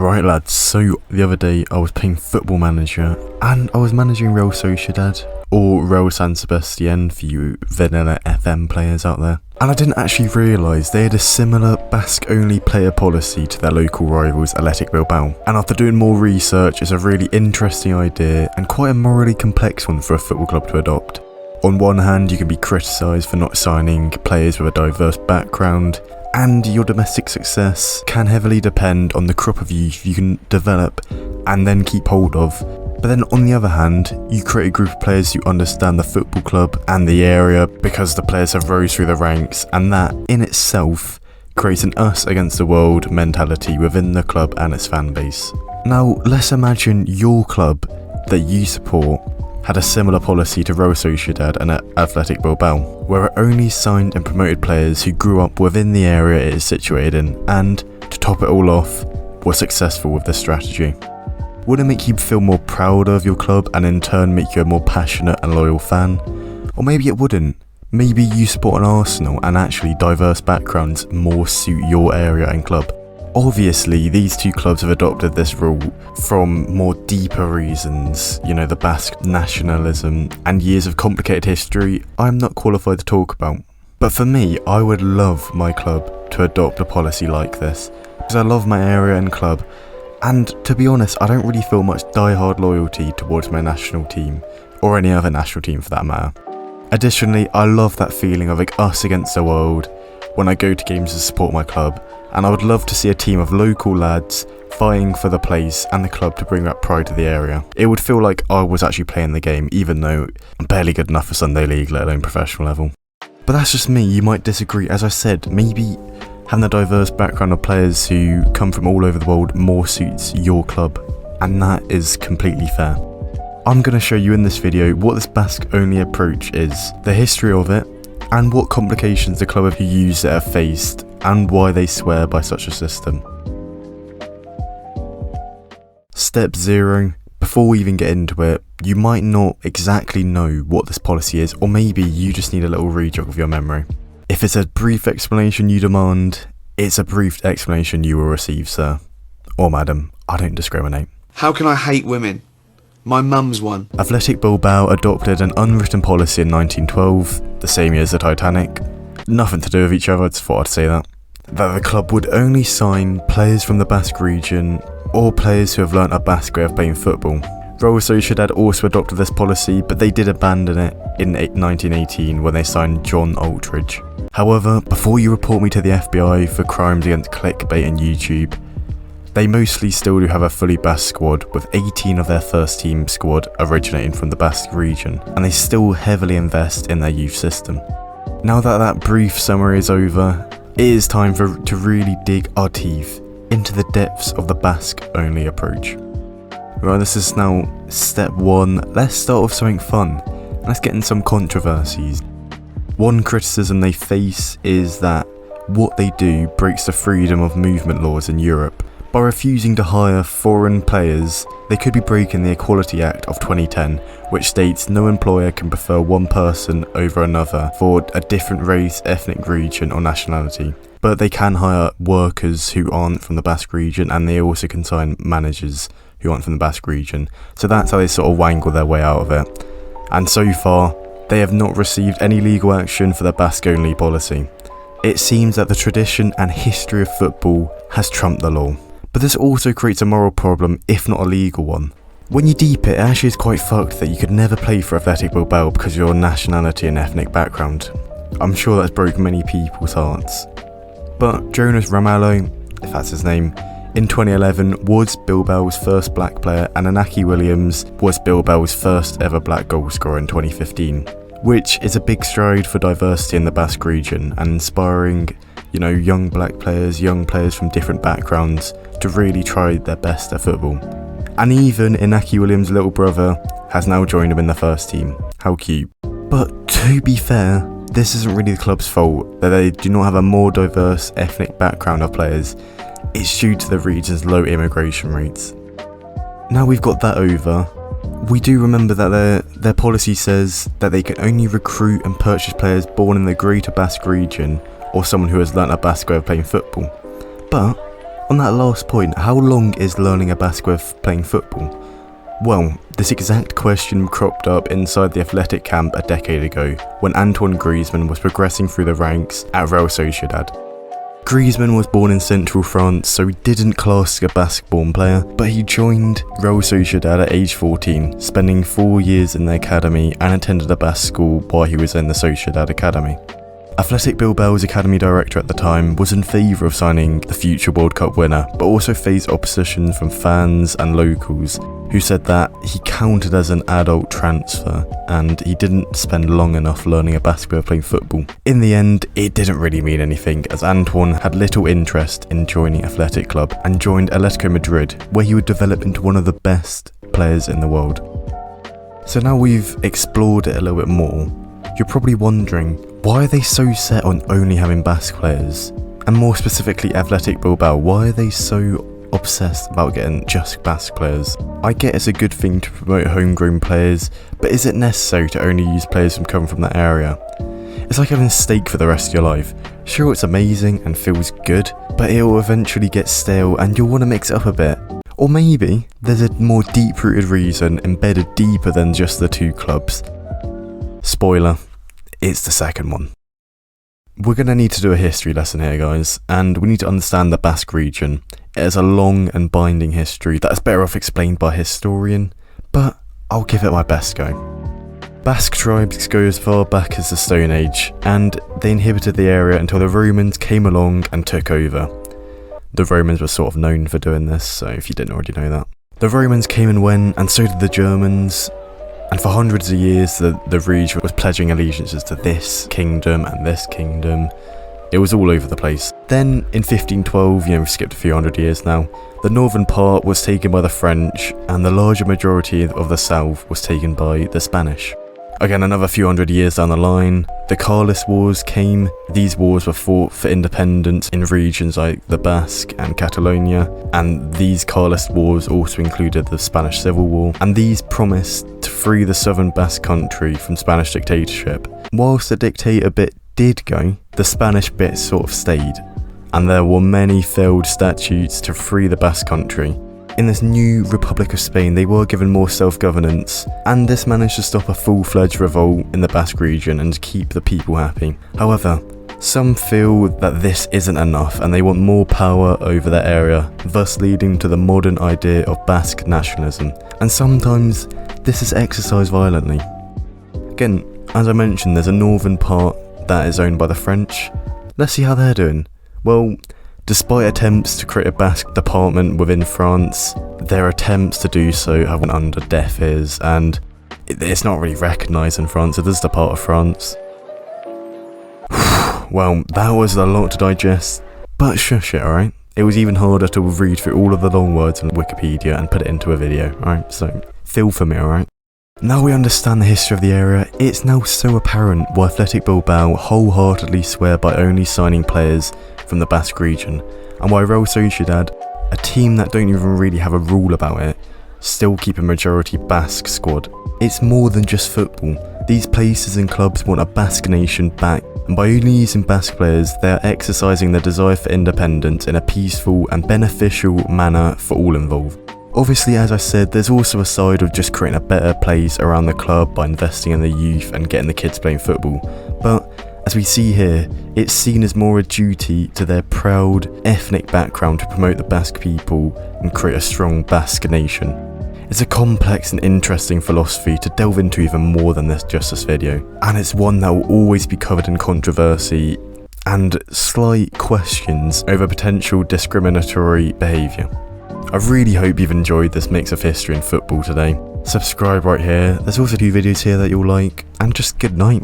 Right lads, so the other day I was playing Football Manager and I was managing Real Sociedad, or Real San Sebastian for you vanilla FM players out there. And I didn't actually realise they had a similar Basque-only player policy to their local rivals Athletic Bilbao. And after doing more research, it's a really interesting idea and quite a morally complex one for a football club to adopt. On one hand, you can be criticised for not signing players with a diverse background, and your domestic success can heavily depend on the crop of youth you can develop and then keep hold of. But then on the other hand, you create a group of players who understand the football club and the area because the players have rose through the ranks, and that in itself creates an us against the world mentality within the club and its fan base. Now let's imagine your club that you support had a similar policy to Real Sociedad and Athletic Bilbao, where it only signed and promoted players who grew up within the area it is situated in, and, to top it all off, were successful with this strategy. Would it make you feel more proud of your club and in turn make you a more passionate and loyal fan? Or maybe it wouldn't. Maybe you support an Arsenal and actually diverse backgrounds more suit your area and club. Obviously, these two clubs have adopted this rule from more deeper reasons, the Basque nationalism and years of complicated history I'm not qualified to talk about. But for me, I would love my club to adopt a policy like this, because I love my area and club, and to be honest, I don't really feel much die-hard loyalty towards my national team, or any other national team for that matter. Additionally, I love that feeling of us against the world when I go to games to support my club, and I would love to see a team of local lads fighting for the place and the club to bring that pride to the area. It would feel like I was actually playing the game, even though I'm barely good enough for Sunday League, let alone professional level. But that's just me, you might disagree. As I said, maybe having a diverse background of players who come from all over the world more suits your club, and that is completely fair. I'm going to show you in this video what this Basque-only approach is, the history of it, and what complications the club who use it have faced, and why they swear by such a system. Step 0. Before we even get into it, you might not exactly know what this policy is, or maybe you just need a little rejog of your memory. If it's a brief explanation you demand, it's a brief explanation you will receive, sir. Or madam, I don't discriminate. How can I hate women? My mum's one. Athletic Bilbao adopted an unwritten policy in 1912, the same year as the Titanic. Nothing to do with each other, I just thought I'd say that the club would only sign players from the Basque region or players who have learnt a Basque way of playing football. Real Sociedad also adopted this policy, but they did abandon it in 1918 when they signed John Altridge. However, before you report me to the FBI for crimes against clickbait and YouTube, they mostly still do have a fully Basque squad, with 18 of their first team squad originating from the Basque region, and they still heavily invest in their youth system. Now that brief summary is over, it is time to really dig our teeth into the depths of the Basque-only approach. Right, this is now step 1. Let's start with something fun. Let's get in some controversies. One criticism they face is that what they do breaks the freedom of movement laws in Europe. By refusing to hire foreign players, they could be breaking the Equality Act of 2010, which states no employer can prefer one person over another for a different race, ethnic region or nationality. But they can hire workers who aren't from the Basque region, and they also can sign managers who aren't from the Basque region. So that's how they sort of wangle their way out of it. And so far, they have not received any legal action for their Basque-only policy. It seems that the tradition and history of football has trumped the law. But this also creates a moral problem, if not a legal one. When you deep it actually is quite fucked that you could never play for Athletic Bilbao because of your nationality and ethnic background. I'm sure that's broke many people's hearts. But Jonas Ramalho, if that's his name, in 2011 was Bilbao's first black player, and Inaki Williams was Bilbao's first ever black goal scorer in 2015, which is a big stride for diversity in the Basque region and inspiring, young black players, young players from different backgrounds to really try their best at football. And even Inaki Williams' little brother has now joined him in the first team. How cute. But to be fair, this isn't really the club's fault that they do not have a more diverse ethnic background of players. It's due to the region's low immigration rates. Now we've got that over, we do remember that their policy says that they can only recruit and purchase players born in the Greater Basque region or someone who has learnt a Basque way of playing football. But On that last point, how long is learning a Basque with playing football? Well, this exact question cropped up inside the athletic camp a decade ago, when Antoine Griezmann was progressing through the ranks at Real Sociedad. Griezmann was born in central France, so he didn't class as a Basque-born player, but he joined Real Sociedad at age 14, spending 4 years in the academy and attended a Basque school while he was in the Sociedad academy. Athletic Bilbao's academy director at the time was in favour of signing the future World Cup winner, but also faced opposition from fans and locals who said that he counted as an adult transfer and he didn't spend long enough learning a Basque way of playing football. In the end, it didn't really mean anything, as Antoine had little interest in joining Athletic Club and joined Atletico Madrid, where he would develop into one of the best players in the world. So now we've explored it a little bit more, you're probably wondering, why are they so set on only having Basque players? And more specifically Athletic Bilbao, why are they so obsessed about getting just Basque players? I get it's a good thing to promote homegrown players, but is it necessary to only use players who come from that area? It's like having steak for the rest of your life. Sure, it's amazing and feels good, but it will eventually get stale and you'll want to mix it up a bit. Or maybe there's a more deep-rooted reason embedded deeper than just the two clubs. Spoiler, it's the second one. We're going to need to do a history lesson here, guys, and we need to understand the Basque region. It has a long and binding history that is better off explained by a historian, but I'll give it my best go. Basque tribes go as far back as the Stone Age, and they inhabited the area until the Romans came along and took over. The Romans were sort of known for doing this, so if you didn't already know that. The Romans came and went, and so did the Germans. And for hundreds of years, the region was pledging allegiances to this kingdom and this kingdom. It was all over the place. Then, in 1512, we've skipped a few hundred years now, the northern part was taken by the French, and the larger majority of the south was taken by the Spanish. Again, another few hundred years down the line, the Carlist Wars came. These wars were fought for independence in regions like the Basque and Catalonia, and these Carlist Wars also included the Spanish Civil War, and these promised to free the southern Basque country from Spanish dictatorship. Whilst the dictator bit did go, the Spanish bit sort of stayed, and there were many failed statutes to free the Basque country. In this new Republic of Spain, they were given more self-governance, and this managed to stop a full-fledged revolt in the Basque region and keep the people happy. However, some feel that this isn't enough and they want more power over their area, thus leading to the modern idea of Basque nationalism, and sometimes this is exercised violently. Again, as I mentioned, there's a northern part that is owned by the French. Let's see how they're doing. Well, despite attempts to create a Basque department within France, their attempts to do so have went under deaf ears, and it's not really recognised in France. It is the part of France. Well, that was a lot to digest, but shush it, alright? It was even harder to read through all of the long words on Wikipedia and put it into a video, alright? So, feel for me, alright? Now we understand the history of the area, it's now so apparent why Athletic Bilbao wholeheartedly swear by only signing players from the Basque region, and why Real Sociedad, a team that don't even really have a rule about it, still keep a majority Basque squad. It's more than just football. These places and clubs want a Basque nation back, and by only using Basque players, they are exercising their desire for independence in a peaceful and beneficial manner for all involved. Obviously, as I said, there's also a side of just creating a better place around the club by investing in the youth and getting the kids playing football, but as we see here, it's seen as more a duty to their proud ethnic background to promote the Basque people and create a strong Basque nation. It's a complex and interesting philosophy to delve into even more than just this video, and it's one that will always be covered in controversy and slight questions over potential discriminatory behaviour. I really hope you've enjoyed this mix of history and football today. Subscribe right here, there's also 2 videos here that you'll like, and just good night.